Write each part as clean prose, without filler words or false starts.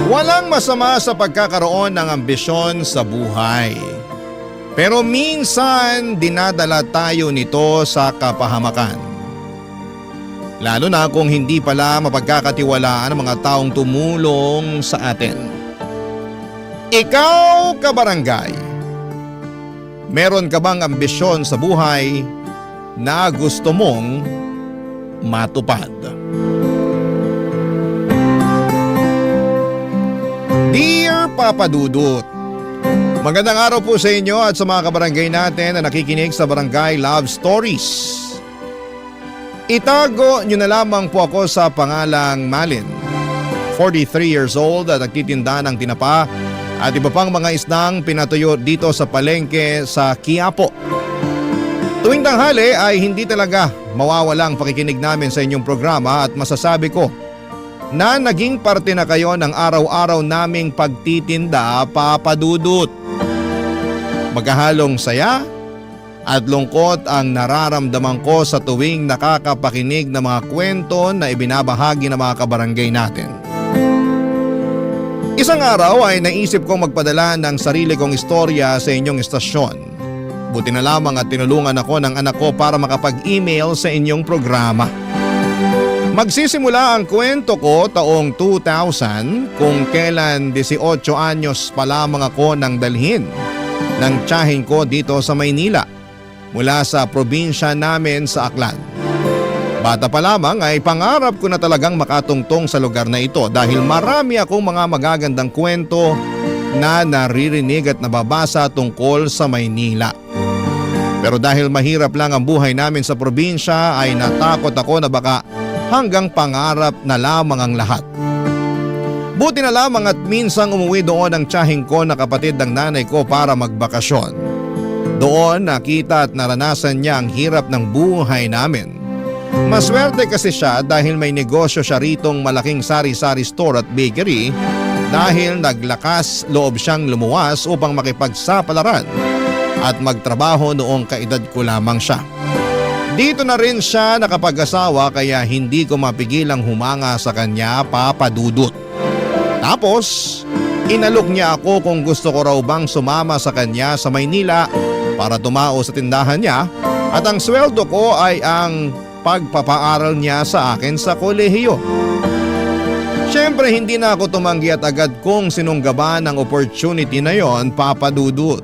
Walang masama sa pagkakaroon ng ambisyon sa buhay. Pero minsan dinadala tayo nito sa kapahamakan. Lalo na kung hindi pala mapagkakatiwalaan ang mga taong tumulong sa atin. Ikaw, kabarangay, meron ka bang ambisyon sa buhay na gusto mong matupad? Dear Papa Dudut, magandang araw po sa inyo at sa mga kabarangay natin na nakikinig sa Barangay Love Stories. Itago nyo na lamang po ako sa pangalang Malin, 43 years old at nagtitinda ng tinapa at iba pang mga isdang pinatuyo dito sa palengke sa Quiapo. Tuwing tanghali ay hindi talaga mawawala ang pakikinig namin sa inyong programa at masasabi ko na naging parte na kayo ng araw-araw naming pagtitinda, Papa Dudut. Magkahalong saya at lungkot ang nararamdaman ko sa tuwing nakakapakinig ng mga kwento na ibinabahagi ng mga kabarangay natin. Isang araw ay naisip kong magpadala ng sarili kong istorya sa inyong istasyon. Buti na lamang at tinulungan ako ng anak ko para makapag-email sa inyong programa. Magsisimula ang kwento ko taong 2000 kung kailan 18 anyos pa lamang ako nang dalhin ng tiyahin ko dito sa Maynila mula sa probinsya namin sa Aklan. Bata pa lamang ay pangarap ko na talagang makatungtong sa lugar na ito dahil marami akong mga magagandang kwento na naririnig at nababasa tungkol sa Maynila. Pero dahil mahirap lang ang buhay namin sa probinsya ay natakot ako na baka hanggang pangarap na lamang ang lahat. Buti na lamang at minsang umuwi doon ang tiyahing ko na kapatid ng nanay ko para magbakasyon. Doon nakita at naranasan niya ang hirap ng buhay namin. Maswerte kasi siya dahil may negosyo siya ritong malaking sari-sari store at bakery dahil naglakas loob siyang lumuwas upang makipagsapalaran at magtrabaho noong kaedad ko lamang siya. Dito na rin siya nakapag-asawa kaya hindi ko mapigilang humanga sa kanya, Papa Dudut. Tapos, inalok niya ako kung gusto ko raw bang sumama sa kanya sa Maynila para tumao sa tindahan niya at ang sweldo ko ay ang pagpapaaral niya sa akin sa kolehiyo. Siyempre hindi na ako tumanggi at agad kong sinunggaban ang opportunity na yon, Papa Dudut.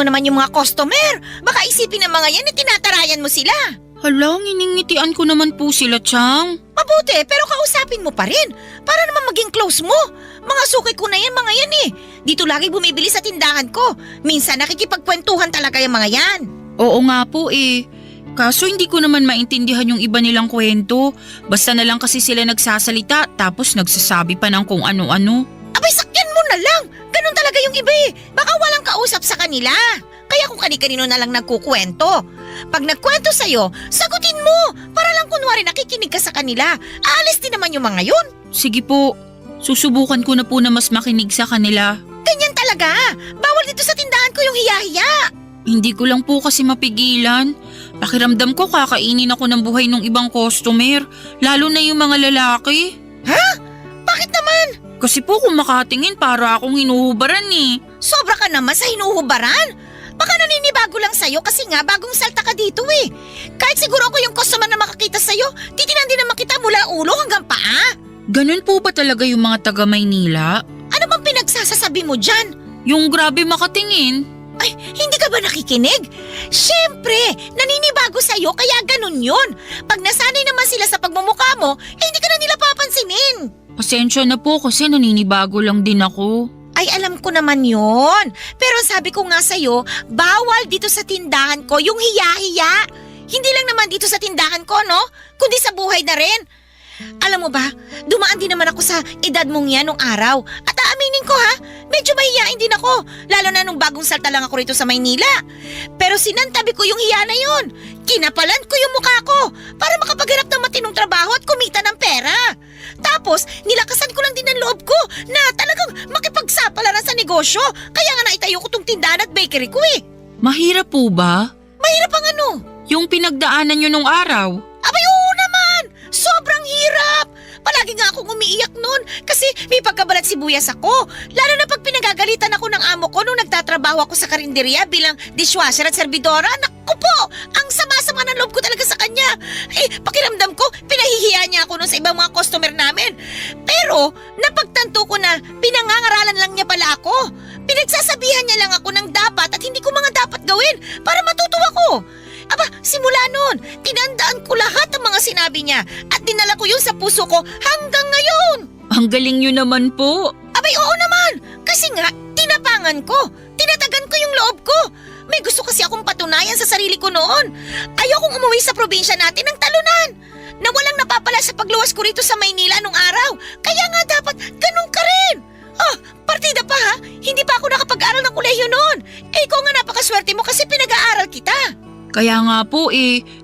Naman yung mga customer. Baka isipin ng mga yan na tinatarayan mo sila. Hala, nginingitian ko naman po sila, Chang. Mabuti, pero kausapin mo pa rin. Para naman maging close mo. Mga suki ko na yan, mga yan eh. Dito lagi bumibili sa tindahan ko. Minsan nakikipagkwentuhan talaga yung mga yan. Oo nga po eh. Kaso hindi ko naman maintindihan yung iba nilang kwento. Basta na lang kasi sila nagsasalita tapos nagsasabi pa ng kung ano-ano. Abay, sakyan mo na lang. Ganun talaga yung iba eh. Baka walang kausap sa kanila. Kaya kung kani-kanino na lang nagkukwento. Pag nagkwento sa'yo, sagutin mo. Para lang kunwari nakikinig ka sa kanila. Aalis din naman yung mga yun. Sige po. Susubukan ko na po na mas makinig sa kanila. Ganyan talaga. Bawal dito sa tindahan ko yung hiya-hiya. Hindi ko lang po kasi mapigilan. Pakiramdam ko kakainin ako ng buhay ng ibang customer. Lalo na yung mga lalaki. Ha? Bakit naman? Kasi po kung makatingin para akong hinuhubaran eh. Sobra ka naman sa hinuhubaran. Baka naninibago lang sa'yo kasi nga bagong salta ka dito eh. Kahit siguro ako yung customer na makakita sa'yo, titinan din naman kita mula ulo hanggang paa. Ganun po ba talaga yung mga taga Maynila? Ano bang pinagsasasabi mo dyan? Yung grabe makatingin. Ay, hindi ka ba nakikinig? Siyempre, naninibago sa'yo kaya ganun yun. Pag nasanay naman sila sa pagmumukha mo, hindi ka na nila papansinin. Pasensya na po kasi naninibago lang din ako. Ay, alam ko naman yon. Pero sabi ko nga sa'yo, bawal dito sa tindahan ko yung hiya-hiya. Hindi lang naman dito sa tindahan ko, no? Kundi sa buhay na rin. Alam mo ba, dumaan din naman ako sa edad mong yan nung araw. At aaminin ko ha, medyo mahihiyain din ako. Lalo na nung bagong salta lang ako rito sa Maynila. Pero sinantabi ko yung hiya na yun. Kinapalan ko yung mukha ko para makapaghanap ng matinong trabaho at kumita ng pera. Tapos, nilakasan ko lang din ang loob ko na talagang makipagsapalaran sa negosyo. Kaya nga naitayo ko tong tindahan at bakery ko eh. Mahirap po ba? Mahirap ang ano? Yung pinagdaanan nyo nung araw? Abay oo naman! Sobrang hirap! Palagi nga akong umiiyak nun kasi may pagkabalat sibuyas ako. Lalo na pag pinagagalitan ako ng amo ko nung nagtatrabaho ako sa karinderya bilang dishwasher at servidora. Naku po! Ang sama-sama ng loob ko talaga sa kanya. Pakiramdam ko, pinahihiya niya ako nun sa ibang mga customer namin. Pero napagtanto ko na pinangangaralan lang niya pala ako. Pinagsasabihan niya lang ako ng dapat at hindi ko mga dapat gawin para matuto ako. Aba, simula noon, tinandaan ko lahat ng mga sinabi niya at dinala ko yun sa puso ko hanggang ngayon. Ang galing nyo naman po. Abay, oo naman. Kasi nga, tinapangan ko. Tinatagan ko yung loob ko. May gusto kasi akong patunayan sa sarili ko noon. Ayokong umuwi sa probinsya natin ng talunan. Na walang napapala sa pagluwas ko rito sa Maynila nung araw. Kaya nga dapat ganun ka rin. Partida pa ha. Hindi pa ako nakapag-aral ng kolehiyo noon. Ikaw nga napakaswerte mo kasi pinag-aaral kita. Kaya nga po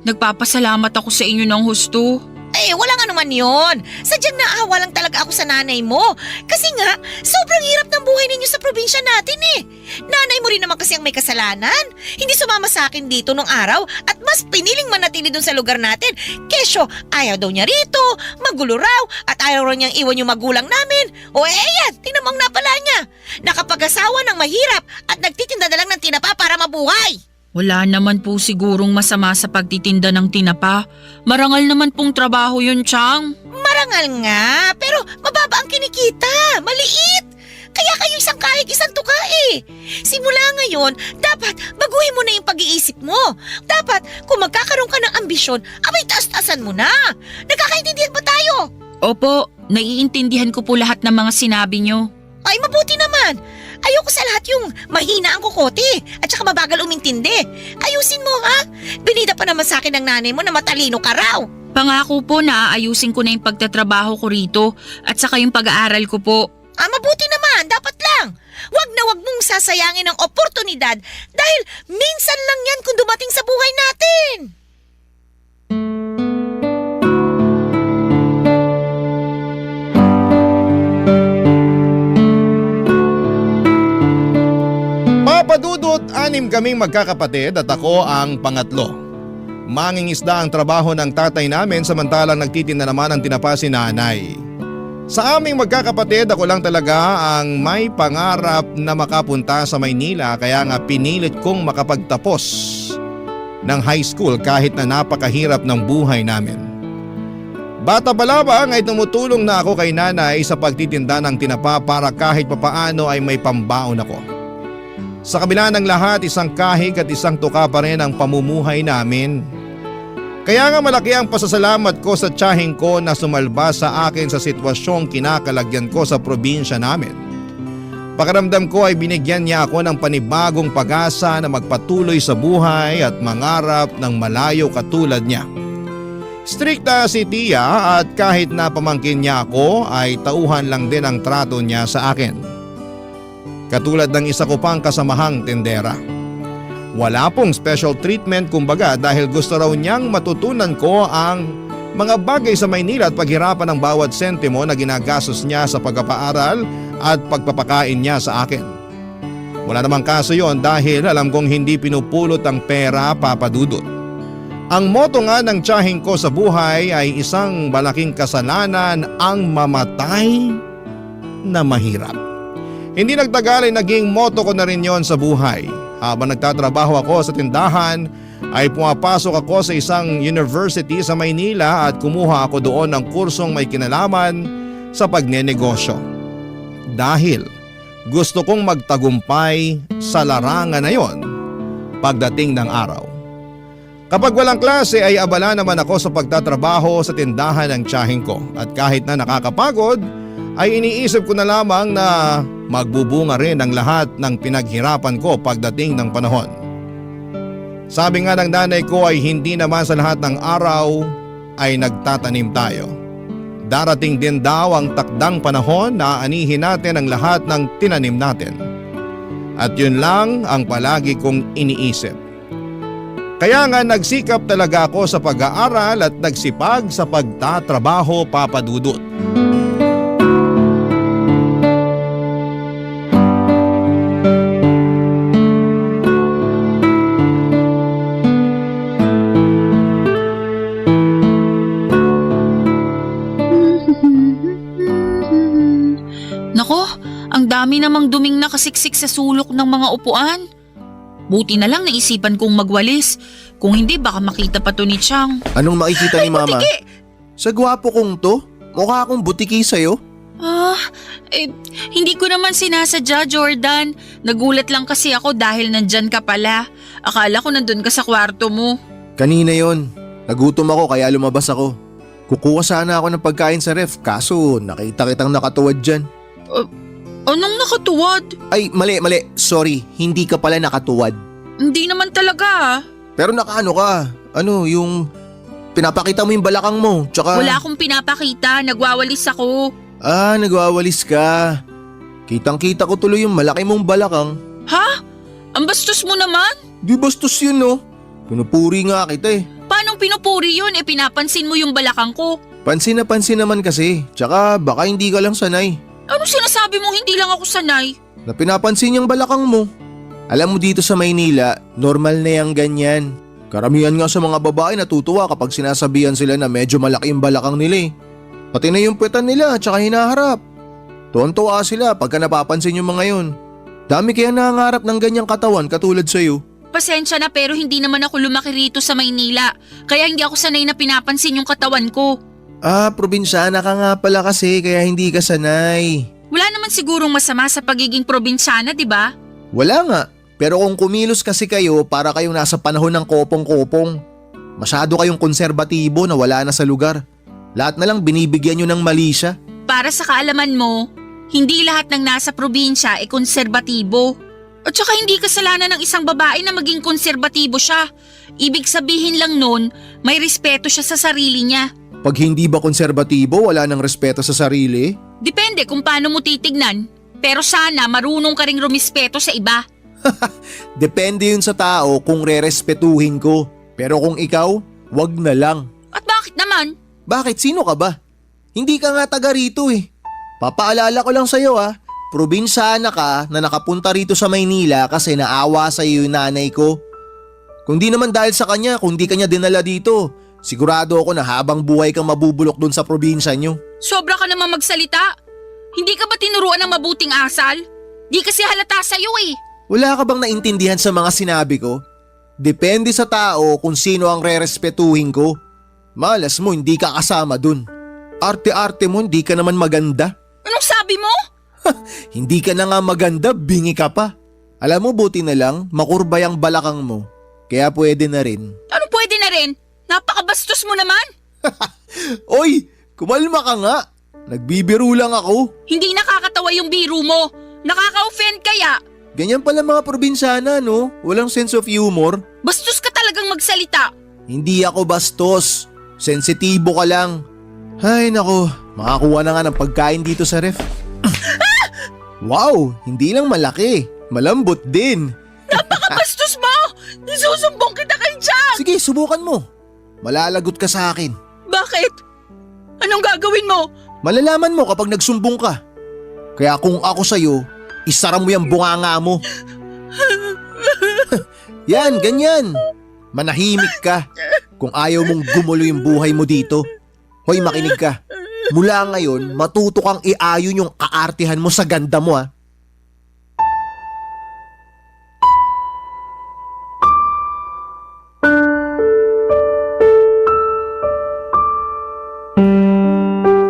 nagpapasalamat ako sa inyo ng husto. Walang anuman yon. Sadyang naawa lang talaga ako sa nanay mo. Kasi nga, sobrang hirap ng buhay ninyo sa probinsya natin eh. Nanay mo rin naman kasi ang may kasalanan. Hindi sumama sa akin dito nung araw at mas piniling manatili dun sa lugar natin. Kesyo, ayaw daw niya rito, magulo raw at ayaw raw niyang iwan yung magulang namin. Yan, tinamang napala niya. Nakapag-asawa ng mahirap at nagtitinda na lang ng tinapa para mabuhay. Wala naman po sigurong masama sa pagtitinda ng tinapa. Marangal naman pong trabaho yun, Chang. Marangal nga, pero mababa ang kinikita. Maliit. Kaya kayo isang kahig, isang tuka eh. Simula ngayon, dapat baguhin mo na yung pag-iisip mo. Dapat, kung magkakaroon ka ng ambisyon, abay taas-taasan mo na. Nagkakaintindihan ba tayo? Opo, naiintindihan ko po lahat ng mga sinabi nyo. Ay, mabuti naman. Ayoko sa lahat yung mahina ang kukote at saka mabagal umintindi. Ayusin mo ha. Binida pa naman sa akin ng nanay mo na matalino ka raw. Pangako po na aayusin ko na yung pagtatrabaho ko rito at saka yung pag-aaral ko po. Mabuti naman. Dapat lang. Wag na wag mong sasayangin ang oportunidad dahil minsan lang yan kung dumating sa buhay natin. Papadudot, 6 kaming magkakapatid at ako ang pangatlo. Mangingisda ang trabaho ng tatay namin samantalang nagtitinda naman ang tinapa si nanay. Sa aming magkakapatid, ako lang talaga ang may pangarap na makapunta sa Maynila kaya nga pinilit kong makapagtapos ng high school kahit na napakahirap ng buhay namin. Bata pa lamang ay tumutulong na ako kay nanay sa pagtitinda ng tinapa para kahit papaano ay may pambaon ako. Sa kabila ng lahat, isang kahig at isang tuka pa rin ang pamumuhay namin. Kaya nga malaki ang pasasalamat ko sa tiyahing ko na sumalba sa akin sa sitwasyong kinakalagyan ko sa probinsya namin. Pakiramdam ko ay binigyan niya ako ng panibagong pag-asa na magpatuloy sa buhay at mangarap ng malayo katulad niya. Strikta si Tia at kahit na pamangkin niya ako ay tauhan lang din ang trato niya sa akin. Katulad ng isa ko pang kasamahang tendera. Wala pong special treatment kumbaga dahil gusto raw niyang matutunan ko ang mga bagay sa Maynila at paghirapan ng bawat sentimo na ginagastos niya sa pagpapaaral at pagpapakain niya sa akin. Wala namang kaso yon dahil alam kong hindi pinupulot ang pera, papadudot. Ang moto nga ng tiyahing ko sa buhay ay isang malaking kasalanan ang mamatay na mahirap. Hindi nagtagal ay naging motto ko na rin yon sa buhay. Habang nagtatrabaho ako sa tindahan ay pumapasok ako sa isang university sa Maynila at kumuha ako doon ng kursong may kinalaman sa pagnenegosyo. Dahil gusto kong magtagumpay sa larangan na yon pagdating ng araw. Kapag walang klase ay abala naman ako sa pagtatrabaho sa tindahan ng tiyahing ko at kahit na nakakapagod ay iniisip ko na lamang na magbubunga rin ang lahat ng pinaghirapan ko pagdating ng panahon. Sabi nga ng nanay ko ay hindi naman sa lahat ng araw ay nagtatanim tayo. Darating din daw ang takdang panahon na aanihin natin ang lahat ng tinanim natin. At yun lang ang palagi kong iniisip. Kaya nga nagsikap talaga ako sa pag-aaral at nagsipag sa pagtatrabaho, Papa Dudut. Nako, ang dami namang duming nakasiksik sa sulok ng mga upuan. Buti na lang naisipan kong magwalis. Kung hindi, baka makita pa to ni Chang. Anong makikita ni Mama? Sa gwapo kong to? Mukha akong butiki sa'yo? Hindi ko naman sinasadya, Jordan. Nagulat lang kasi ako dahil nandyan ka pala. Akala ko nandun ka sa kwarto mo. Kanina yon. Nagutom ako kaya lumabas ako. Kukuha sana ako ng pagkain sa ref kaso nakita kitang nakatuwad dyan. Anong nakatuwad? Ay, mali. Sorry, hindi ka pala nakatuwad. Hindi naman talaga. Pero nakaano ka? Ano, yung pinapakita mo yung balakang mo, tsaka… Wala akong pinapakita, nagwawalis ako. Nagwawalis ka. Kitang-kita ko tuloy yung malaki mong balakang. Ha? Ang bastos mo naman? Di bastos yun, no? Pinupuri nga kita eh. Paanong pinupuri yun? Pinapansin mo yung balakang ko. Pansin na pansin naman kasi, tsaka baka hindi ka lang sanay. Ano sinasabi mo hindi lang ako sanay? Na pinapansin yung balakang mo. Alam mo dito sa Maynila, normal na yung ganyan. Karamihan nga sa mga babae natutuwa kapag sinasabihan sila na medyo malaki yung balakang nila eh. Pati na yung puwetan nila at saka hinaharap. Tuwan-tuwa sila pagka napapansin yung mga yun. Dami kaya nangangarap ng ganyang katawan katulad sa'yo. Pasensya na pero hindi naman ako lumaki rito sa Maynila. Kaya hindi ako sanay na pinapansin yung katawan ko. Probinsyana ka nga pala kasi kaya hindi ka sanay. Wala naman sigurong masama sa pagiging probinsyana, di ba? Wala nga. Pero kung kumilos kasi kayo para kayong nasa panahon ng kopong-kopong. Masyado kayong konserbatibo na wala na sa lugar. Lahat na lang binibigyan nyo ng mali siya. Para sa kaalaman mo, hindi lahat ng nasa probinsya ay konserbatibo. At saka hindi kasalanan ng isang babae na maging konserbatibo siya. Ibig sabihin lang nun, may respeto siya sa sarili niya. Pag hindi ba konserbatibo, wala nang respeto sa sarili? Depende kung paano mo titignan. Pero sana marunong ka ring rumispeto sa iba. Depende yun sa tao kung rerespetuhin ko. Pero kung ikaw, wag na lang. At bakit naman? Bakit? Sino ka ba? Hindi ka nga taga rito eh. Papaalala ko lang sa'yo probinsyana ka na nakapunta rito sa Maynila kasi naawa sa'yo yung nanay ko. Kung di naman dahil sa kanya, kung di kanya dinala dito, sigurado ako na habang buhay kang mabubulok dun sa probinsya nyo. Sobra ka naman magsalita. Hindi ka ba tinuruan ng mabuting asal? Di kasi halata sa'yo eh. Wala ka bang naintindihan sa mga sinabi ko? Depende sa tao kung sino ang rerespetuhin ko. Malas mo, hindi ka kasama dun. Arte-arte mo, hindi ka naman maganda. Anong sabi mo? Hindi ka na nga maganda, bingi ka pa. Alam mo, buti na lang, makurbay ang balakang mo. Kaya pwede na rin. Anong pwede na rin? Napakabastos mo naman. Oy, kumalma ka nga. Nagbibiro lang ako. Hindi nakakatawa yung biro mo. Nakaka-offend kaya. Ganyan pala mga probinsyana, no? Walang sense of humor. Bastos ka talagang magsalita. Hindi ako bastos. Sensitibo ka lang. Ay nako, makakuha na nga ng pagkain dito sa ref. Wow, hindi lang malaki. Malambot din. Napakabastos mo! Isusumbong kita kay Jack! Sige, subukan mo. Malalagot ka sa akin. Bakit? Anong gagawin mo? Malalaman mo kapag nagsumbong ka. Kaya kung ako sa'yo, isara mo yung bunganga mo. Yan, ganyan. Manahimik ka. Kung ayaw mong gumulo yung buhay mo dito. Hoy, makinig ka. Mula ngayon, matuto kang iayon yung kaartihan mo sa ganda mo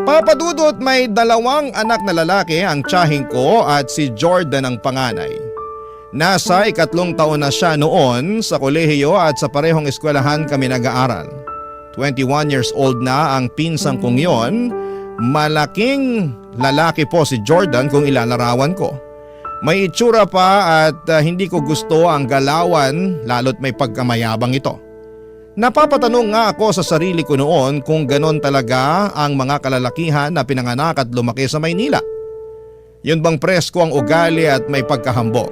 Papa Dudut, may 2 anak na lalaki ang tiyahing ko at si Jordan ang panganay. Nasa 3 taon na siya noon sa kolehiyo at sa parehong eskwelahan kami nag-aaral. 21 years old na ang pinsang kong yon. Malaking lalaki po si Jordan kung ilalarawan ko. May itsura pa at hindi ko gusto ang galawan lalo't may pagkamayabang ito. Napapatanong nga ako sa sarili ko noon kung ganon talaga ang mga kalalakihan na pinanganak at lumaki sa Maynila. Yun bang presko ang ugali at may pagkahambog?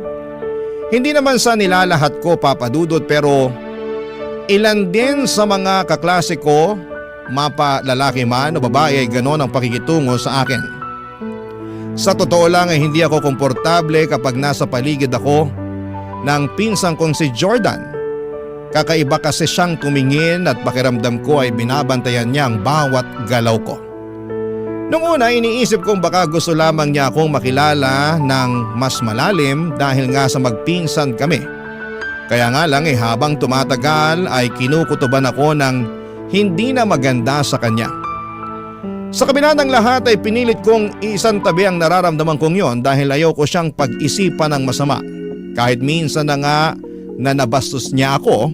Hindi naman sa nilalahat ko, Papa Dudut, pero ilan din sa mga kaklase ko, mapa lalaki man o babae, ay ganon ang pakikitungo sa akin. Sa totoo lang ay hindi ako komportable kapag nasa paligid ako ng pinsang kong si Jordan. Kakaiba kasi siyang tumingin at pakiramdam ko ay binabantayan niya ang bawat galaw ko. Noong una iniisip kong baka gusto lamang niya akong makilala ng mas malalim dahil nga sa magpinsan kami. Kaya nga lang habang tumatagal ay kinukutuban ako ng hindi na maganda sa kanya. Sa kabila ng lahat ay pinilit kong isantabi ang nararamdaman kong yon dahil ayaw ko siyang pag-isipan ng masama. Kahit minsan na nga na nabastos niya ako,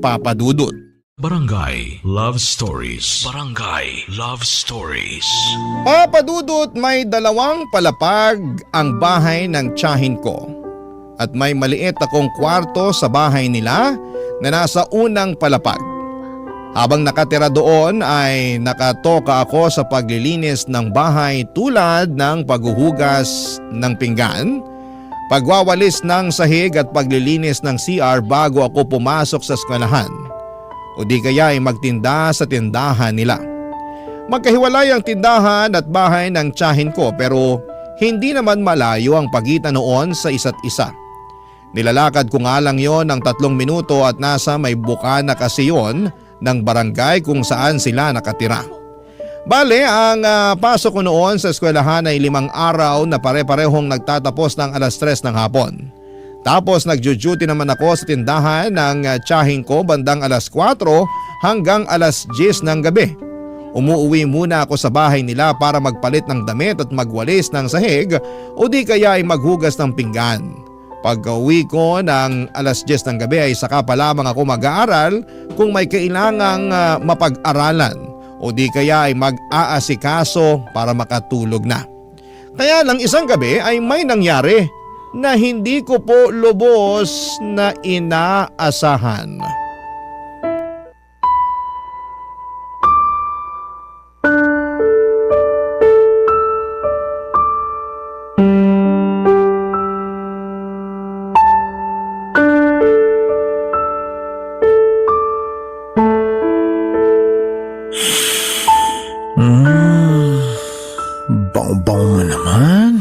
Papa Dudut. Barangay Love Stories. Barangay Love Stories. Papa Dudut, may 2 palapag ang bahay ng tiyahin ko. At may maliit akong kwarto sa bahay nila na nasa unang palapag. Habang nakatira doon ay nakatoka ako sa paglilinis ng bahay tulad ng paghuhugas ng pinggan, pagwawalis ng sahig at paglilinis ng CR bago ako pumasok sa eskwelahan o di kaya ay magtinda sa tindahan nila. Magkahiwalay ang tindahan at bahay ng tiyahin ko pero hindi naman malayo ang pagitan noon sa isa't isa. Nilalakad ko nga lang yon ng 3 minuto at nasa may bukana kasi yon ng barangay kung saan sila nakatira. Bale, ang pasok ko noon sa eskwelahan ay 5 araw na pare-parehong nagtatapos ng 3:00 ng hapon. Tapos nagjo-duty naman ako sa tindahan ng tiyahin ko bandang 4:00 hanggang 10:00 ng gabi. Umuuwi muna ako sa bahay nila para magpalit ng damit at magwalis ng sahig o di kaya ay maghugas ng pinggan. Pagka-uwi ko ng 10:00 ng gabi ay saka pa lamang ako mag-aaral kung may kailangang mapag-aralan o di kaya ay mag-aasikaso para makatulog na. Kaya lang isang gabi ay may nangyari na hindi ko po lubos na inaasahan. Bang-bang mo naman.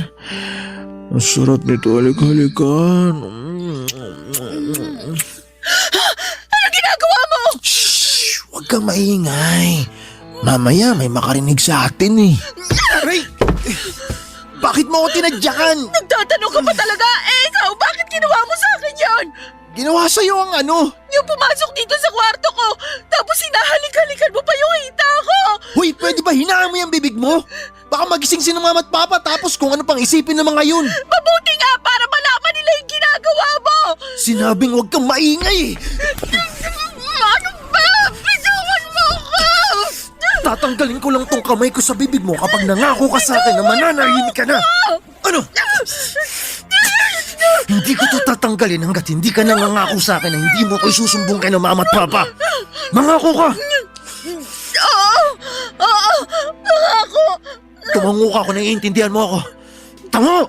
Ang sarap nito, halik-halikan. Ano ginagawa mo? Shhh! Huwag kang maingay. Mamaya may makarinig sa atin eh. Aray! Bakit mo ako tinadyakan? Nagtatanong ka pa talaga? Ikaw, bakit ginawa mo sa akin yan? Ginawa sa'yo ang ano? Yung pumasok dito sa kwarto ko, tapos hinahalik-halikan mo pa yung hita ko! Hoy, pwede ba hinaan mo yung bibig mo? Baka magising si mama at papa tapos kung ano pang isipin ng mga yun. Mabuti nga para malaman nila yung ginagawa mo! Sinabing huwag kang maingay eh. Ano ba? Bitawan mo ako! Tatanggalin ko lang tong kamay ko sa bibig mo kapag nangako ka sa akin na mananahimik ka na. Ano? Hindi ko to tatanggalin hanggat hindi ka nangangako sa akin na hindi mo ko isusumbong kay na mama at papa. Mangako ka! Oo, ako! Tumango ka kung naiintindihan mo ako. Tango!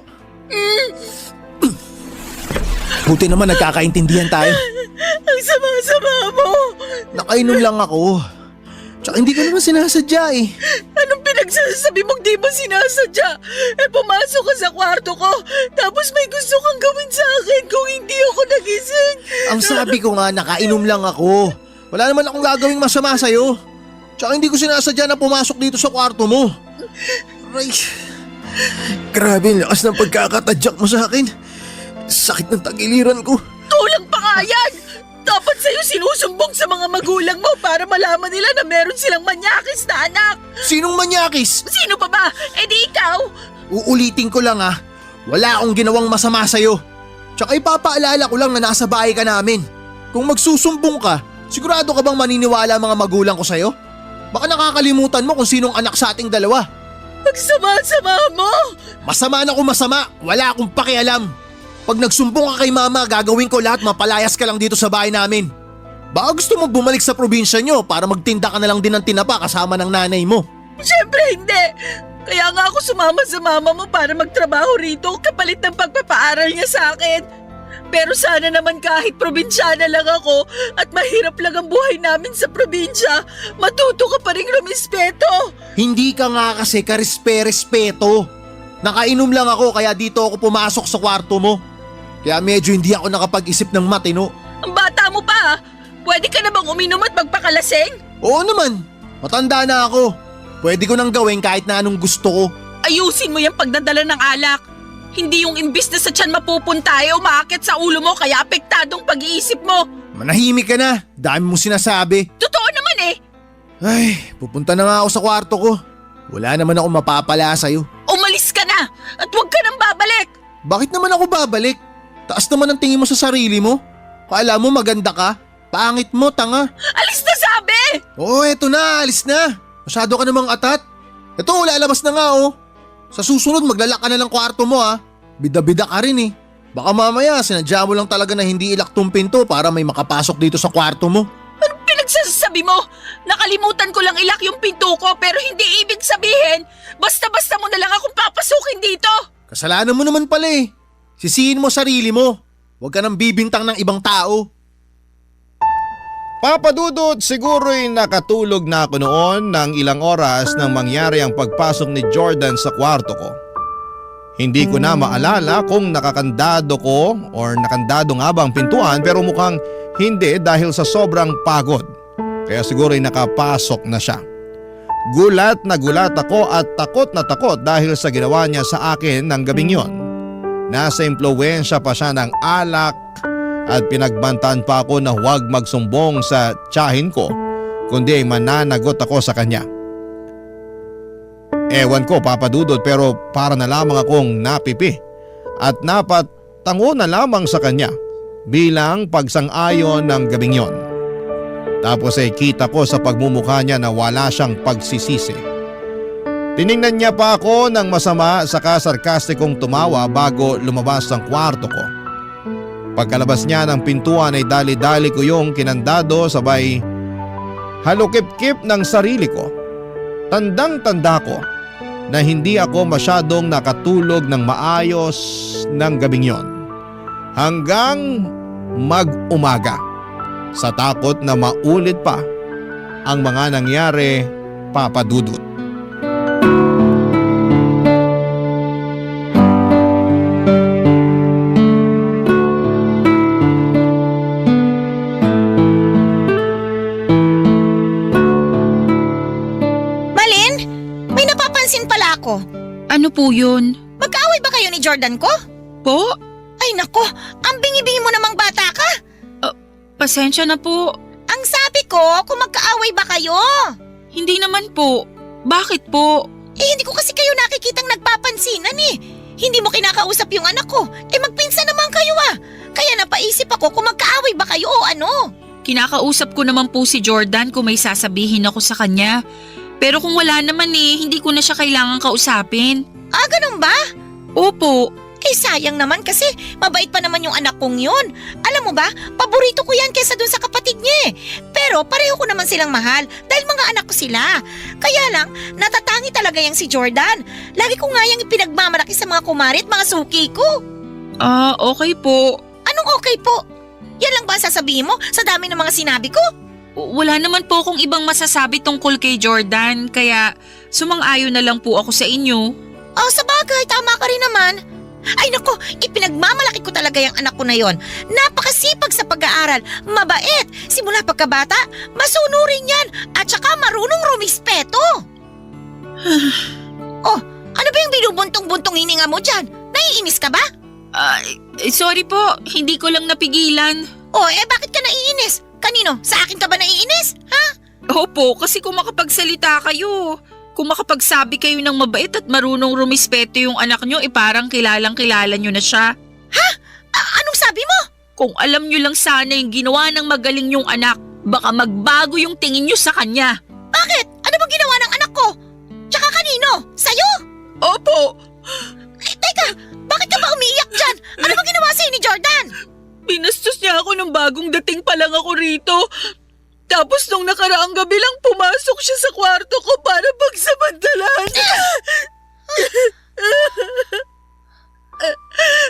Buti naman nagkakaintindihan tayo. Ang sama-sama mo! Nakainom lang ako. Tsaka hindi ko naman sinasadya eh. Anong pinagsasabi mong di mo sinasadya? Pumasok ka sa kwarto ko, tapos may gusto kang gawin sa akin kung hindi ako nagising. Ang sabi ko nga, nakainom lang ako. Wala naman akong gagawing masama sa'yo. Tsaka hindi ko sinasadya na pumasok dito sa kwarto mo. Aray. Grabe, ang lakas ng pagkakatadyak mo sa akin. Sakit ng tagiliran ko. Tulang pa nga yan! Dapat sa'yo sinusumbong sa mga magulang mo para malaman nila na meron silang manyakis na anak. Sinong manyakis? Sino pa ba? Eh di ikaw? Uulitin ko lang ha. Wala akong ginawang masama sa'yo. Tsaka ipapaalala ko lang na nasa bahay ka namin. Kung magsusumbong ka, sigurado ka bang maniniwala ang mga magulang ko sa'yo? Baka nakakalimutan mo kung sinong anak sa ating dalawa. Ang sama-sama mo! Masama na kung masama, wala akong pakialam. Pag nagsumbong ka kay mama, gagawin ko lahat, mapalayas ka lang dito sa bahay namin. Baka gusto mo bumalik sa probinsya nyo para magtinda ka na lang din ng tinapa kasama ng nanay mo. Siyempre hindi. Kaya nga ako sumama sa mama mo para magtrabaho rito kapalit ng pagpapaaral niya sa akin. Pero sana naman kahit probinsyana lang ako at mahirap lang ang buhay namin sa probinsya, matuto ka pa rin rumispeto. Hindi ka nga kasi karespe-respeto. Nakainom lang ako kaya dito ako pumasok sa kwarto mo. Kaya medyo hindi ako nakapag-isip ng matino. Ang bata mo pa, pwede ka na bang uminom at magpakalaseng? Oo naman, matanda na ako. Pwede ko nang gawin kahit na anong gusto ko. Ayusin mo yung pagdadala ng alak. Hindi yung imbis na sa tiyan mapupunta ay umaakit sa ulo mo kaya apektadong pag-iisip mo. Manahimik ka na, dami mong sinasabi. Totoo naman eh. Ay, pupunta na nga ako sa kwarto ko. Wala naman ako mapapala sa'yo. Umalis ka na at huwag ka nang babalik. Bakit naman ako babalik? Taas naman ang tingin mo sa sarili mo. Kala mo maganda ka? Pangit mo, tanga. Alis na sabi! Oo, eto na, alis na. Masyado ka namang atat. Eto, lalabas na nga oh. Sa susunod maglalak ka na ng kwarto mo ah. Bida-bida ka rin eh. Baka mamaya sinadya mo lang talaga na hindi ilak tong pinto para may makapasok dito sa kwarto mo. Anong pinagsasabi mo? Nakalimutan ko lang ilak yung pinto ko pero hindi ibig sabihin basta-basta mo na lang akong papasukin dito. Kasalanan mo naman pala eh. Sisihin mo sarili mo. Huwag ka nang bibintang ng ibang tao. Papa Dudut, siguro'y nakatulog na ako noon ng ilang oras nang mangyari ang pagpasok ni Jordan sa kwarto ko. Hindi ko na maalala kung nakakandado ko or nakandado nga ba ang pintuan pero mukhang hindi dahil sa sobrang pagod. Kaya siguro'y nakapasok na siya. Gulat na gulat ako at takot na takot dahil sa ginawa niya sa akin ng gabing yon. Nasa impluwensya pa siya ng alak at pinagbantaan pa ako na huwag magsumbong sa tiyahin ko kundi ay mananagot ako sa kanya. Ewan ko Papa Dudut pero para na lamang akong napipi at napatango na lamang sa kanya bilang pagsang-ayon ng gabing yon. Tapos ay kita ko sa pagmumukha niya na wala siyang pagsisisi. Tiningnan niya pa ako ng masama saka sarkastikong tumawa bago lumabas ng kwarto ko. Pagkalabas niya ng pintuan ay dali-dali ko yung kinandado sabay halukip-kip ng sarili ko. Tandang-tanda ko na hindi ako masyadong nakatulog ng maayos ng gabing yon. Hanggang mag-umaga sa takot na maulit pa ang mga nangyari, Papa Dudut. Ano po yun? Mag-away ba kayo ni Jordan ko? Po? Ay nako, ang bingi-bingi mo namang bata ka. Pasensya na po. Ang sabi ko, kung magkaaway ba kayo? Hindi naman po. Bakit po? Hindi ko kasi kayo nakikitang nagpapansinan eh. Hindi mo kinakausap yung anak ko. Magpinsan naman kayo ah. Kaya napaisip ako kung magkaaway ba kayo o ano. Kinakausap ko naman po si Jordan kung may sasabihin ako sa kanya. Pero kung wala naman hindi ko na siya kailangan kausapin. Ah, ganun ba? Opo. Sayang naman kasi mabait pa naman yung anak kong yun. Alam mo ba, paborito ko yan kesa dun sa kapatid niya eh. Pero pareho ko naman silang mahal dahil mga anak ko sila. Kaya lang, natatangi talaga yang si Jordan. Lagi ko nga yung ipinagmamalaki sa mga kumari at mga suki ko. Okay po. Anong okay po? Yan lang ba ang sasabihin mo sa dami ng mga sinabi ko? Wala naman po akong ibang masasabi tungkol kay Jordan, kaya sumang-ayon na lang po ako sa inyo. Sa bagay, tama ka rin naman. Ay nako, ipinagmamalaki ko talaga yung anak ko na yon. Napakasipag sa pag-aaral, mabait, simula pagkabata, masunurin yan, at saka marunong rumispeto. Ano ba yung binubuntong-buntong hininga mo dyan? Naiinis ka ba? Sorry po, hindi ko lang napigilan. Bakit ka naiinis? Kanino? Sa akin ka ba naiinis? Ha? Opo, kasi kung makapagsalita kayo, kung makapagsabi kayo ng mabait at marunong rumispeto yung anak nyo, parang kilalang-kilala nyo na siya. Ha? Anong sabi mo? Kung alam nyo lang sana yung ginawa ng magaling yung anak, baka magbago yung tingin nyo sa kanya. Bakit? Ano bang ginawa ng anak ko? Tsaka kanino? Sa'yo? Opo. Teka, bakit ka ba umiiyak dyan? Ano bang ginawa sa'yo ni Jordan? Binastos niya ako nung bagong dating pa lang ako rito. Tapos nung nakaraang gabi lang pumasok siya sa kwarto ko para pagsamantalan.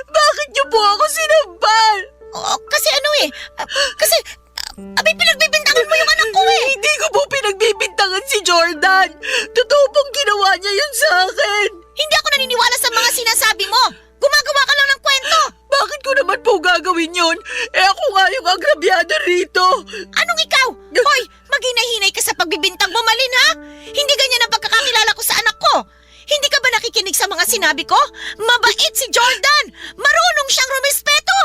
Bakit niyo po ako sinampal? Oo, kasi abay pinagbibintangan mo yung anak ko eh. Hindi ko po pinagbibintangan si Jordan. Totoo pong ginawa niya yun sa akin. Hindi ako naniniwala sa mga sinasabi mo. Gumagawa ka lang ng kwento. Bakit ko naman po gagawin yun? Ako nga yung agrabyada rito. Anong ikaw? Hoy, maghinay-hinay ka sa pagbibintang mo, Malin, ha? Hindi ganyan ang pagkakakilala ko sa anak ko. Hindi ka ba nakikinig sa mga sinabi ko? Mabait si Jordan! Marunong siyang rumispeto!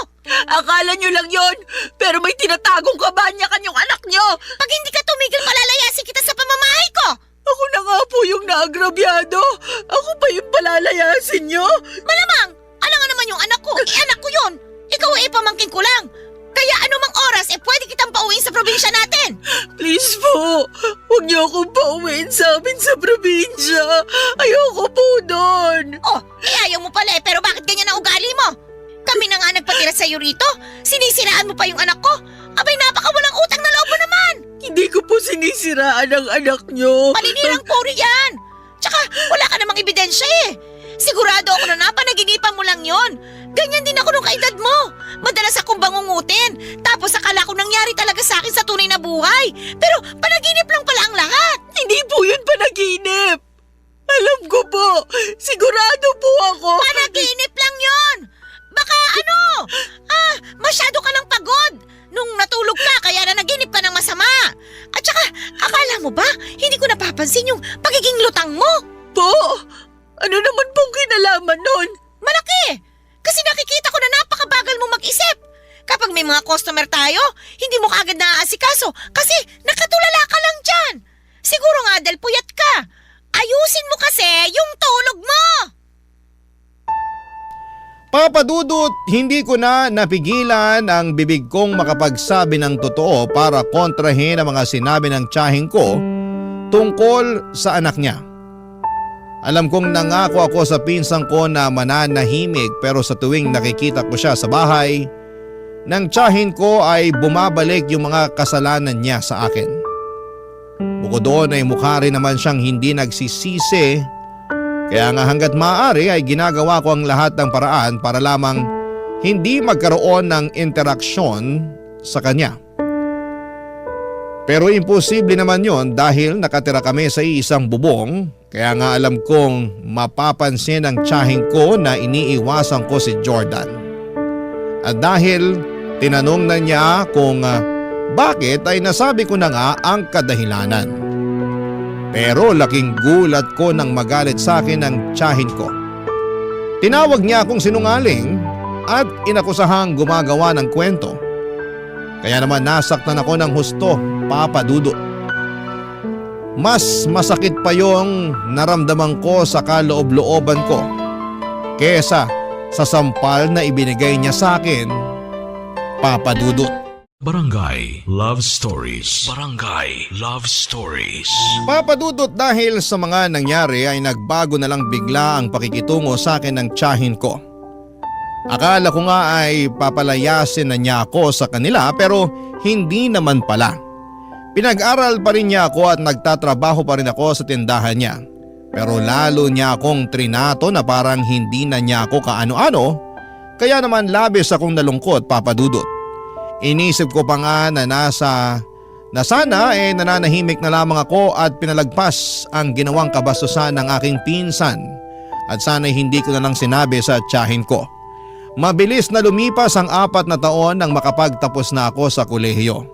Akala nyo lang yon, pero may tinatagong kabanyakan yung anak nyo. Pag hindi ka tumigil, palalayasin kita sa pamamahay ko! Ako na nga po yung naagrabyado. Ako pa yung palalayasin nyo. Malamang! Alam nga naman yung anak ko. Anak ko yun! Ikaw ay pamangkin ko lang! Kaya anumang oras, pwede kitang pauwiin sa probinsya natin! Please po, huwag niyo akong pauwiin sa amin sa probinsya. Ayoko po doon. Oh, ayaw mo pala pero bakit ganyan ang ugali mo? Kami na nga nagpatira sa'yo rito. Sinisiraan mo pa yung anak ko. Abay, napakawalang utang na loob mo naman. Hindi ko po sinisiraan ang anak niyo. Paninirang puri yan. Tsaka, wala ka namang ebidensya eh. Sigurado ako na napanaginipan mo lang yon. Ganyan din ako nung kaedad mo. Madalas akong bangungutin. Tapos akala ko nangyari talaga sa akin sa tunay na buhay. Pero panaginip lang pala ang lahat. Hindi po yun panaginip. Alam ko po. Sigurado po ako. Panaginip lang yon. Baka masyado ka lang pagod. Nung natulog ka, kaya na naginip ka ng masama. At saka, akala mo ba, hindi ko napapansin yung pagiging lutang mo? Po? Ano naman pong kinalaman nun? Malaki! Kasi nakikita ko na napakabagal mo mag-isip. Kapag may mga customer tayo, hindi mo kaagad naaasikaso kasi nakatulala ka lang dyan. Siguro nga dahil puyat ka. Ayusin mo kasi yung tulog mo! Papa Dudut, hindi ko na napigilan ang bibig kong makapagsabi ng totoo para kontrahin ang mga sinabi ng tiyahing ko tungkol sa anak niya. Alam kong nangako ako sa pinsang ko na mananahimik pero sa tuwing nakikita ko siya sa bahay, ng tiyahin ko ay bumabalik yung mga kasalanan niya sa akin. Bukod doon ay mukha rin naman siyang hindi nagsisisi. Kaya nga hanggat maaari ay ginagawa ko ang lahat ng paraan para lamang hindi magkaroon ng interaksyon sa kanya. Pero imposible naman yon dahil nakatira kami sa isang bubong, kaya nga alam kong mapapansin ang tiyahing ko na iniiwasan ko si Jordan. At dahil tinanong na niya kung bakit ay nasabi ko na nga ang kadahilanan. Pero laking gulat ko nang magalit sa akin ang tiyahin ko. Tinawag niya akong sinungaling at inakusahang gumagawa ng kwento. Kaya naman nasaktan ako ng husto, Papa Dudut. Mas masakit pa yung naramdaman ko sa kaloob-looban ko kesa sa sampal na ibinigay niya sa akin, Papa Dudut. Barangay Love Stories. Barangay Love Stories. Papa Dudut, dahil sa mga nangyari ay nagbago na lang bigla ang pakikitungo sa akin ng tiyahin ko. Akala ko nga ay papalayasin na niya ako sa kanila pero hindi naman pala. Pinag-aral pa rin niya ako at nagtatrabaho pa rin ako sa tindahan niya. Pero lalo niya akong trinato na parang hindi na niya ako kaano-ano, kaya naman labis akong nalungkot, Papa Dudut. Inisip ko pa nga na sana nananahimik na lamang ako at pinalagpas ang ginawang kabastusan ng aking pinsan at sana'y hindi ko na lang sinabi sa tiyahin ko. Mabilis na lumipas ang 4 na taon nang makapagtapos na ako sa kolehiyo.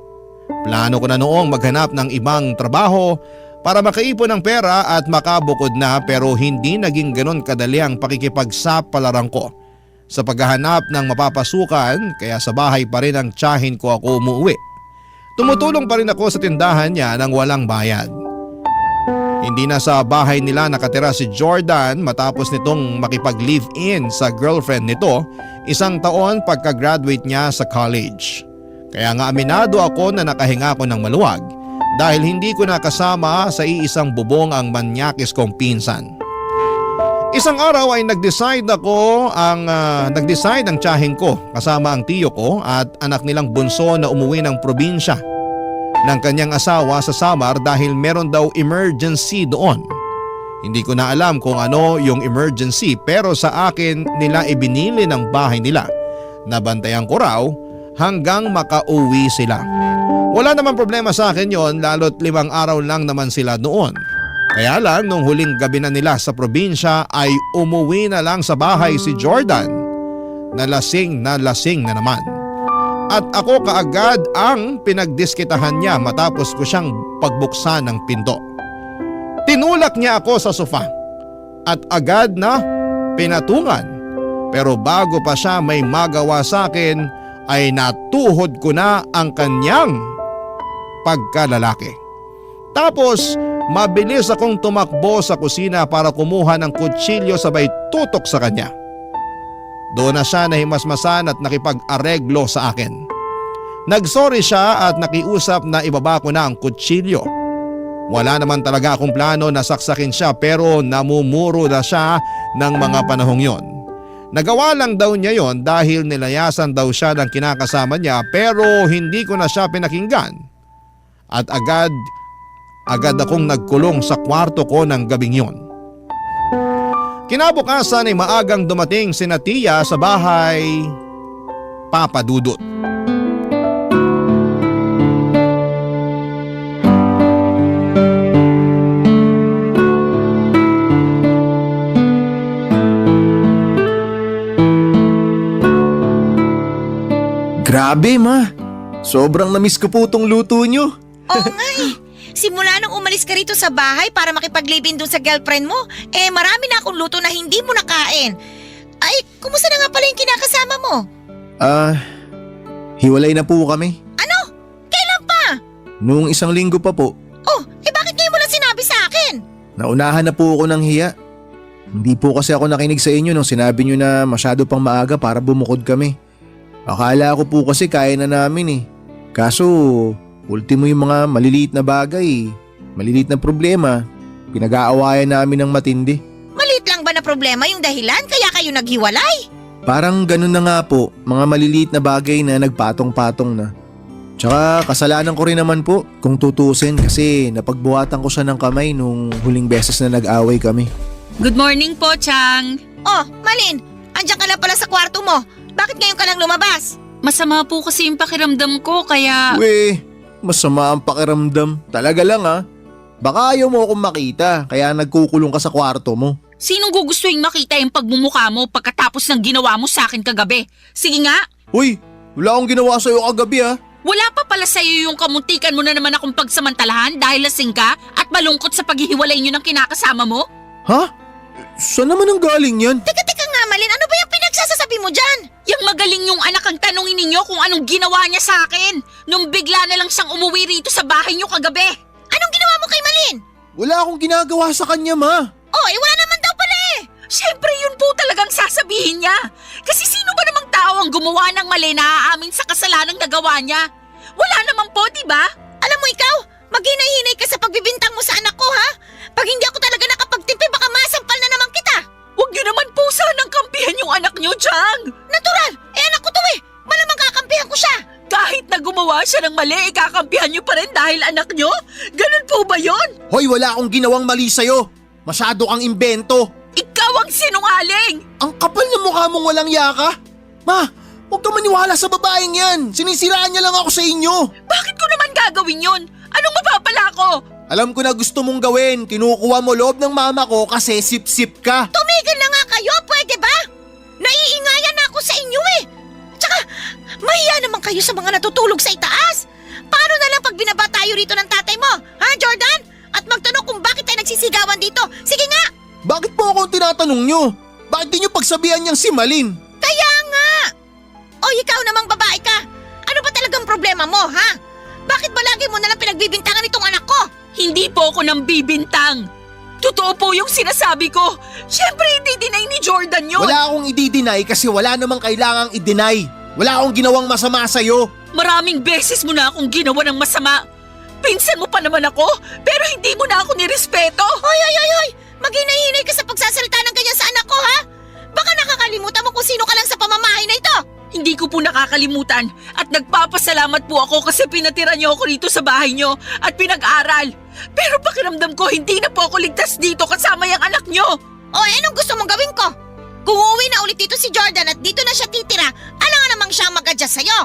Plano ko na noong maghanap ng ibang trabaho para makaipon ng pera at makabukod na, pero hindi naging ganon kadali ang pakikipagsapalaran ko sa paghahanap ng mapapasukan, kaya sa bahay pa rin ang tiyahin ko ako umuwi. Tumutulong pa rin ako sa tindahan niya nang walang bayad. Hindi na sa bahay nila nakatira si Jordan matapos nitong makipag-live-in sa girlfriend nito 1 taon pagka-graduate niya sa college. Kaya nga aminado ako na nakahinga ko ng maluwag dahil hindi ko nakasama sa iisang bubong ang manyakis kong pinsan. Isang araw ay nag-decide ang tiyahing ko kasama ang tiyo ko at anak nilang bunso na umuwi ng probinsya ng kanyang asawa sa Samar dahil meron daw emergency doon. Hindi ko na alam kung ano yung emergency pero sa akin nila ibinili ng bahay nila. Nabantayan ko raw hanggang makauwi sila. Wala naman problema sa akin yon lalo't 5 araw lang naman sila noon. Kaya lang nung huling gabi na nila sa probinsya ay umuwi na lang sa bahay si Jordan. Nalasing na naman. At ako kaagad ang pinagdiskitahan niya matapos ko siyang pagbuksan ng pinto. Tinulak niya ako sa sofa at agad na pinatungan. Pero bago pa siya may magawa sa akin ay natuhod ko na ang kanyang pagkalalaki. Tapos mabilis akong tumakbo sa kusina para kumuha ng kutsilyo sabay tutok sa kanya. Doon na siya nahimasmasan at nakipag-areglo sa akin. Nagsorry siya at nakiusap na ibaba ko na ang kutsilyo. Wala naman talaga akong plano na saksakin siya pero namumuro na siya ng mga panahong yon. Nagawa lang daw niya yon dahil nilayasan daw siya ng kinakasama niya pero hindi ko na siya pinakinggan. At agad akong nagkulong sa kwarto ko ng gabing yon. Kinabukasan ay maagang dumating si Tia sa bahay Papa Dudut. Grabe ma, sobrang namiss ko po tong luto nyo. Oo nga eh. Simula nung umalis ka rito sa bahay para makipag-live-in dun sa girlfriend mo, marami na akong luto na hindi mo nakain. Ay, kumusta na nga pala yung kinakasama mo? Hiwalay na po kami. Ano? Kailan pa? Noong 1 linggo pa po. Oh, bakit ngayon mo lang sinabi sa akin? Naunahan na po ako ng hiya. Hindi po kasi ako nakinig sa inyo nung sinabi nyo na masyado pang maaga para bumukod kami. Akala ko po kasi kaya na namin eh. Kaso, ultimo yung mga maliliit na bagay, maliliit na problema, pinag-aawayan namin ng matindi. Maliit lang ba na problema yung dahilan kaya kayo naghiwalay? Parang ganun na nga po, mga maliliit na bagay na nagpatong-patong na. Tsaka kasalanan ko rin naman po kung tutusin kasi napagbuhatan ko siya ng kamay nung huling beses na nag-away kami. Good morning po, Chang. Oh, Malin, andyan ka lang pala sa kwarto mo. Bakit ngayon ka lang lumabas? Masama po kasi yung pakiramdam ko kaya… Weh, masama ang pakiramdam. Talaga lang ah. Baka ayaw mo akong makita kaya nagkukulong ka sa kwarto mo. Sinong gugustuhin makita yung pagmumukha mo pagkatapos ng ginawa mo sa akin kagabi? Sige nga! Uy, wala akong ginawa sa'yo kagabi ah. Wala pa pala sa'yo yung kamuntikan mo na naman akong pagsamantalahan dahil lasing ka at malungkot sa paghihiwalay nyo ng kinakasama mo? Ha? Saan naman ang galing yan? Teka nga Malin, ano ba yung pinagsasasabi mo dyan? Yang magaling yung anak ang tanongin ninyo kung anong ginawa niya sa akin nung bigla na lang siyang umuwi rito sa bahay niyo kagabi. Anong ginawa mo kay Malin? Wala akong ginagawa sa kanya ma. Oh, wala naman daw pala eh. Siyempre yun po talagang sasabihin niya. Kasi sino ba namang tao ang gumawa ng mali na aamin sa kasalanang nagawa niya? Wala naman po, di ba? Alam mo ikaw, maghinay-hinay ka sa pagbibintang mo sa anak ko ha? Pag hindi ako talaga nakapagtimpi, baka masampal na naman kita. Huwag niyo naman po sanang kampihan yung anak niyo, Chang. Natural, anak ko to eh. Malamang kakampihan ko siya. Kahit na gumawa siya ng mali, ikakampihan niyo pa rin dahil anak niyo? Ganun po ba yon? Hoy, wala akong ginawang mali sa'yo. Masyado kang imbento. Ikaw ang sinungaling! Ang kapal ng mukha mong walang yaka. Ma, huwag ka maniwala sa babaeng yan. Sinisiraan niya lang ako sa inyo. Bakit ko naman gagawin yon? Anong mapapala ko? Alam ko na gusto mong gawin. Kinukuha mo loob ng mama ko kasi sip-sip ka. Tumigil na nga kayo, pwede ba? Naiingayan na ako sa inyo eh. Tsaka, mahiya naman kayo sa mga natutulog sa itaas. Paano na lang pag binaba tayo rito ng tatay mo? Ha, Jordan? At magtanong kung bakit tayo nagsisigawan dito. Sige nga! Bakit po ako tinatanong nyo? Bakit di nyo pagsabihan niyang si Malin? Kaya nga! O ikaw namang babae ka. Ano ba talagang problema mo, ha? Bakit ba lagi mo nalang pinagbibintangan itong anak ko? Hindi po ako nang bibintang. Totoo po yung sinasabi ko. Siyempre, i-deny ni Jordan yun. Wala akong i-deny kasi wala namang kailangang i-deny. Wala akong ginawang masama sa'yo. Maraming beses mo na akong ginawa ng masama. Pinsan mo pa naman ako, pero hindi mo na ako nirespeto. Hoy! Maghinay-hinay ka sa pagsasalita ng ganyan sa anak ko, ha? Baka nakakalimutan mo kung sino ka lang sa pamamahay na ito. Hindi ko po nakakalimutan at nagpapasalamat po ako kasi pinatira niyo ako rito sa bahay niyo at pinag-aral. Pero pakiramdam ko hindi na po ako ligtas dito kasama yung anak niyo. O anong gusto mong gawin ko? Kung uuwi na ulit dito si Jordan at dito na siya titira, alam namang siyang mag-adjust sa'yo.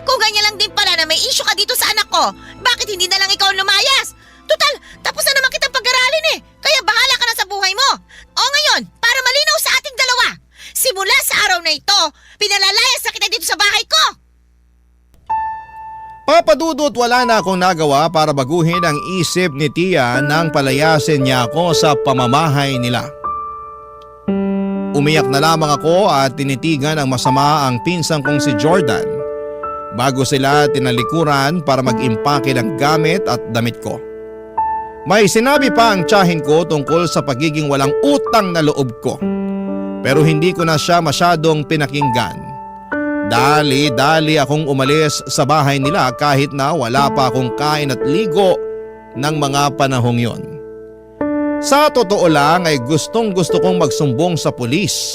Kung ganyan lang din pala na may issue ka dito sa anak ko, bakit hindi na lang ikaw lumayas? Total, tapos na naman kitang pag-aralin eh. Kaya bahala ka na sa buhay mo. O ngayon, para malinaw sa ating dalawa, simula sa araw na ito, pinalalayas na kita dito sa bahay ko. Papa Dudut, wala na akong nagawa para baguhin ang isip ni Tia nang palayasin niya ako sa pamamahay nila. Umiyak na lamang ako at tinitigan ang masama ang pinsang kong si Jordan bago sila tinalikuran para mag-impake ng gamit at damit ko. May sinabi pa ang tiyahin ko tungkol sa pagiging walang utang na loob ko. Pero hindi ko na siya masyadong pinakinggan. Dali-dali akong umalis sa bahay nila kahit na wala pa akong kain at ligo ng mga panahong yon. Sa totoo lang ay gustong-gusto kong magsumbong sa pulis.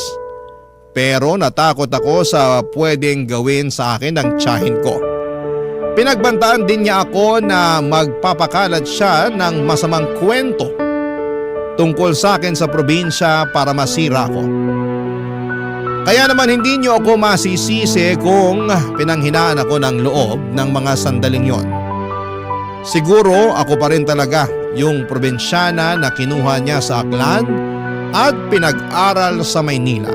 Pero natakot ako sa pwedeng gawin sa akin ng tiyahin ko. Pinagbantaan din niya ako na magpapakalat siya ng masamang kwento tungkol sa akin sa probinsya para masira ko. Kaya naman hindi niyo ako masisisi kung pinanghinaan ako ng loob ng mga sandaling yon. Siguro ako pa rin talaga yung probinsyana na kinuha niya sa Aklan at pinag-aral sa Maynila.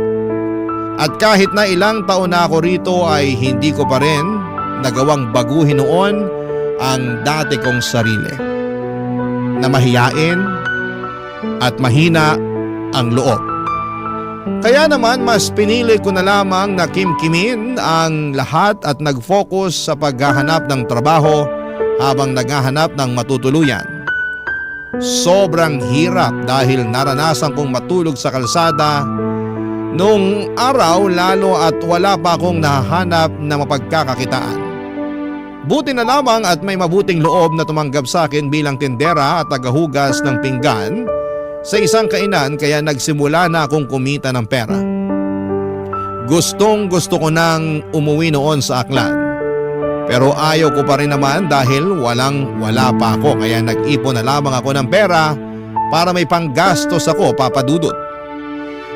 At kahit na ilang taon na ako rito ay hindi ko pa rin nagawang baguhin noon ang dati kong sarili. Na mahiyain at mahina ang loob. Kaya naman mas pinili ko na lamang na kimkimin ang lahat at nag-focus sa paghahanap ng trabaho habang naghahanap ng matutuluyan. Sobrang hirap dahil naranasan kong matulog sa kalsada noong araw lalo at wala pa akong nahahanap na mapagkakakitaan. Buti na lamang at may mabuting loob na tumanggap sa akin bilang tindera at tagahugas ng pinggan sa isang kainan kaya nagsimula na akong kumita ng pera. Gustong-gusto ko nang umuwi noon sa Aklan. Pero ayaw ko pa rin naman dahil wala pa ako kaya nag-ipon na lamang ako ng pera para may panggastos ako, Papa Dudut.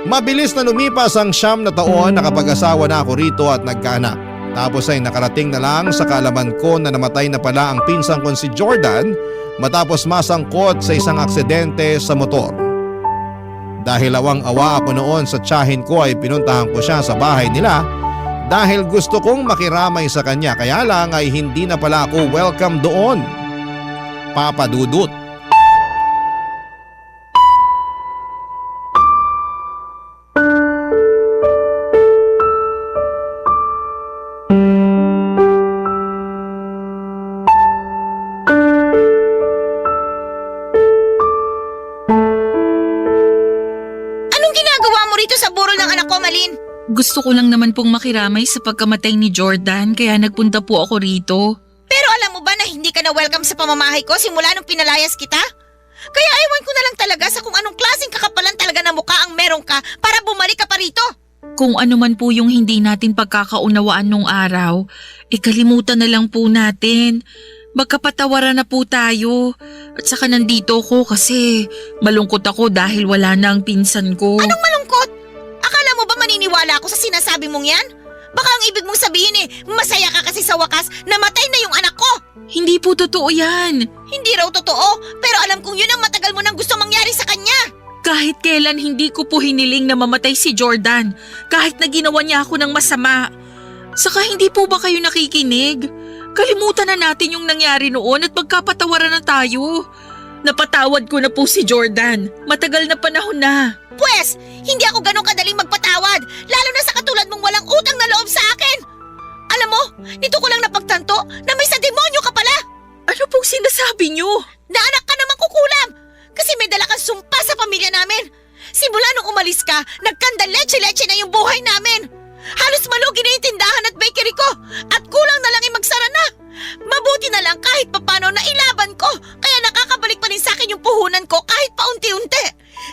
Mabilis na lumipas ang 9 na taon na kapag-asawa na ako rito at nagkaanak. Tapos ay nakarating na lang sa kaalaman ko na namatay na pala ang pinsang kong si Jordan matapos masangkot sa isang aksidente sa motor. Dahil awang-awa ako noon sa tiyahin ko ay pinuntahan ko siya sa bahay nila dahil gusto kong makiramay sa kanya kaya lang ay hindi na pala ako welcome doon, Papa Dudut. Gusto ko lang naman pong makiramay sa pagkamatay ni Jordan kaya nagpunta po ako rito. Pero alam mo ba na hindi ka na welcome sa pamamahay ko simula nung pinalayas kita? Kaya ewan ko na lang talaga sa kung anong klaseng kakapalan talaga na mukha ang meron ka para bumalik ka pa rito. Kung ano man po yung hindi natin pagkakaunawaan nung araw, kalimutan na lang po natin. Magkapatawaran na po tayo. At saka nandito ko kasi malungkot ako dahil wala na ang pinsan ko. Anong malungkot? Akala mo ba maniniwala ako sa sinasabi mong yan? Baka ang ibig mong sabihin masaya ka kasi sa wakas namatay na yung anak ko. Hindi po totoo yan. Hindi raw totoo, pero alam kong yun ang matagal mo nang gusto mangyari sa kanya. Kahit kailan hindi ko po hiniling na mamatay si Jordan. Kahit na ginawa niya ako ng masama. Saka hindi po ba kayo nakikinig? Kalimutan na natin yung nangyari noon at magkapatawaran na tayo. Napatawad ko na po si Jordan. Matagal na panahon na. Pwes, hindi ako ganun kadaling magpatawad, lalo na sa katulad mong walang utang na loob sa akin. Alam mo, nito ko lang napagtanto na may sa demonyo ka pala. Ano pong sinasabi niyo? Na anak ka namang kukulam, kasi may dala kang sumpa sa pamilya namin. Simula nung umalis ka, nagkanda leche-leche na yung buhay namin. Halos malugi na yung tindahan at bakery ko, at kulang na lang magsara na. Mabuti na lang kahit papano na ilaban ko, kaya nakakabalik pa rin sa akin yung puhunan ko kahit paunti-unti.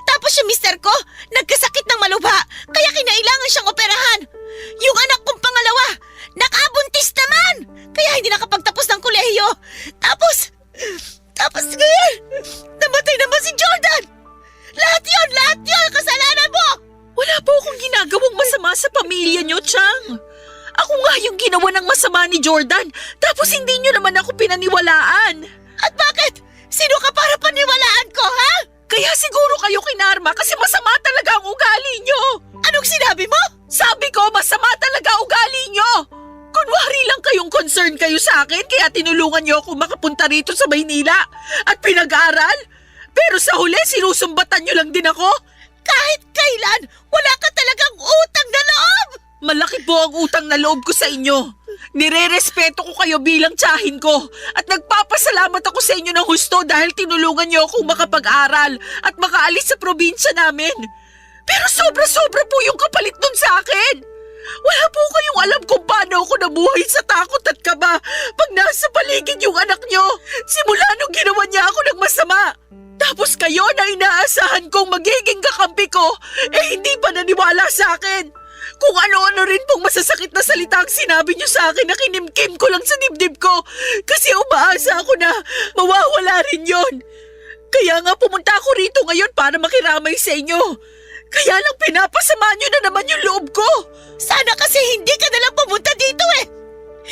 Tapos mister ko, nagkasakit ng maluba, kaya kinailangan siyang operahan. Yung anak kong pangalawa, nakabuntis naman, kaya hindi nakapagtapos ng kolehiyo. Tapos ngayon, namatay naman si Jordan. Lahat yun, kasalanan mo. Wala po akong ginagawang masama sa pamilya niyo, Chang. Ako nga yung ginawa ng masama ni Jordan, tapos hindi niyo naman ako pinaniwalaan. At bakit? Sino ka para paniwalaan ko, ha? Kaya siguro kayo kinarma kasi masama talaga ang ugali niyo. Anong sinabi mo? Sabi ko, masama talaga ugali niyo. Kunwari lang kayong concern kayo sa akin kaya tinulungan niyo ako makapunta rito sa Maynila at pinag-aaral. Pero sa huli, sinusumbatan niyo lang din ako. Kahit kailan, wala ka talagang utang na loob! Malaki po ang utang na loob ko sa inyo. Nire-respeto ko kayo bilang tiyahin ko at nagpapasalamat ako sa inyo ng husto dahil tinulungan niyo akong makapag-aral at makaalis sa probinsya namin. Pero sobra-sobra po yung kapalit nun sa akin. Wala po kayong alam kung paano ako nabuhay sa takot at kaba pag nasa paligid yung anak niyo. Simula nung ginawa niya ako ng masama. Tapos kayo na inaasahan kong magiging kakampi ko, hindi pa naniwala sa akin. Kung ano-ano rin pong masasakit na salita ang sinabi niyo sa akin na kinimkim ko lang sa dibdib ko kasi umaasa ako na mawawala rin yon. Kaya nga pumunta ako rito ngayon para makiramay sa inyo. Kaya lang pinapasama niyo na naman yung loob ko. Sana kasi hindi ka nalang pumunta dito eh.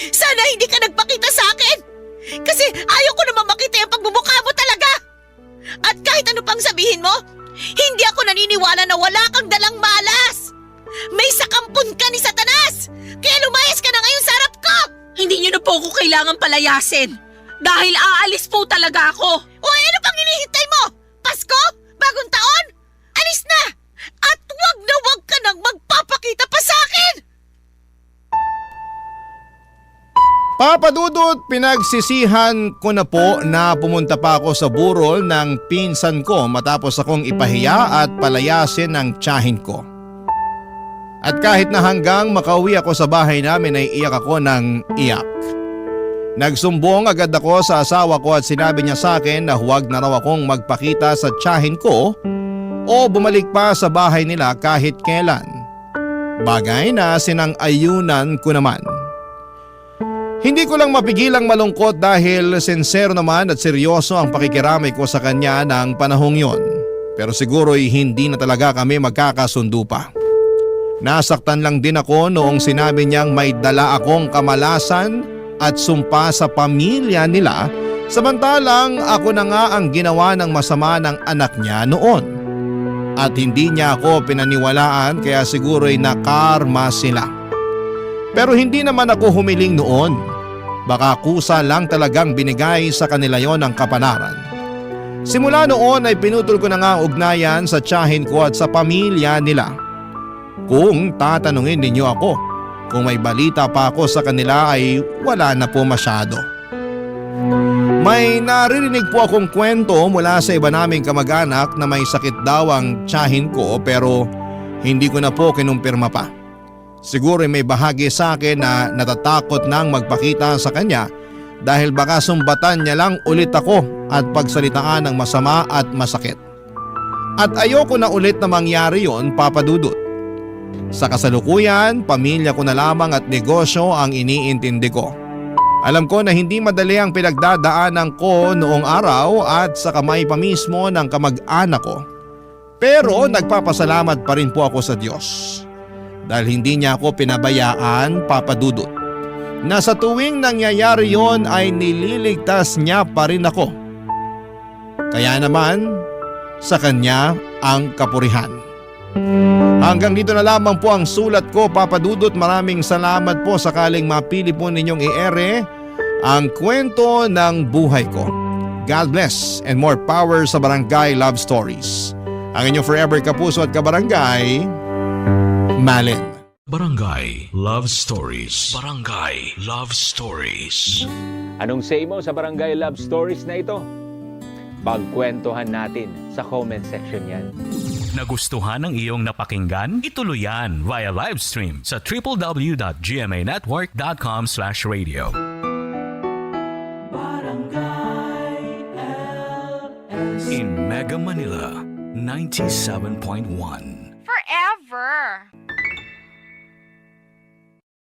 Sana hindi ka nagpakita sa akin. Kasi ayaw ko naman makita yung pagmumukha mo talaga. At kahit ano pang sabihin mo, hindi ako naniniwala na wala kang dalang malas. May sakampun ka ni Satanas. Kaya lumayas ka na ngayon sa harap ko. Hindi niyo na po ako kailangan palayasin. Dahil aalis po talaga ako. O ano pang hinihintay mo? Pasko? Bagong taon? Alis na! At wag ka nang magpapakita pa sa akin! Papa Dudut, pinagsisihan ko na po na pumunta pa ako sa burol ng pinsan ko matapos akong ipahiya at palayasin ng tiyahin ko. At kahit na hanggang makauwi ako sa bahay namin ay iyak ako ng iyak. Nagsumbong agad ako sa asawa ko at sinabi niya sa akin na huwag na raw akong magpakita sa tiyahin ko o bumalik pa sa bahay nila kahit kailan. Bagay na sinang-ayunan ko naman. Hindi ko lang mapigilang malungkot dahil sincere naman at seryoso ang pakikiramay ko sa kanya ng panahong yon. Pero siguro'y hindi na talaga kami magkakasundo pa. Nasaktan lang din ako noong sinabi niyang may dala akong kamalasan at sumpa sa pamilya nila samantalang ako na nga ang ginawa ng masama ng anak niya noon. At hindi niya ako pinaniwalaan kaya siguro'y nakarma sila. Pero hindi naman ako humiling noon. Baka kusa lang talagang binigay sa kanila yon ang kapanaran. Simula noon ay pinutol ko na nga ang ugnayan sa tiyahin ko at sa pamilya nila. Kung tatanungin ninyo ako, kung may balita pa ako sa kanila ay wala na po masyado. May naririnig po akong kwento mula sa iba naming kamag-anak na may sakit daw ang tiyahin ko pero hindi ko na po kinumpirma pa. Siguro may bahagi sa akin na natatakot nang magpakita sa kanya dahil baka sumbatan niya lang ulit ako at pagsalitaan ng masama at masakit. At ayoko na ulit na mangyari yon, Papa Dudut. Sa kasalukuyan, pamilya ko na lamang at negosyo ang iniintindi ko. Alam ko na hindi madali ang pinagdadaanan ko noong araw at sa kamay pa mismo ng kamag-anak ko. Pero nagpapasalamat pa rin po ako sa Diyos. Dahil hindi niya ako pinabayaan, Papa Dudut. Na sa tuwing nangyayari yon ay nililigtas niya pa rin ako. Kaya naman, sa kanya ang kapurihan. Hanggang dito na lamang po ang sulat ko, Papa Dudut. Maraming salamat po sakaling mapili po ninyong i-ere ang kwento ng buhay ko. God bless and more power sa Barangay Love Stories. Ang inyong forever kapuso at kabarangay, Malin. Barangay Love Stories. Barangay Love Stories. Anong say mo sa Barangay Love Stories na ito? Pagkwentuhan natin sa comment section yan. Nagustuhan ng iyong napakinggan? Ituloy yan via live stream sa www.gmanetwork.com/radio. In Mega Manila, 97.1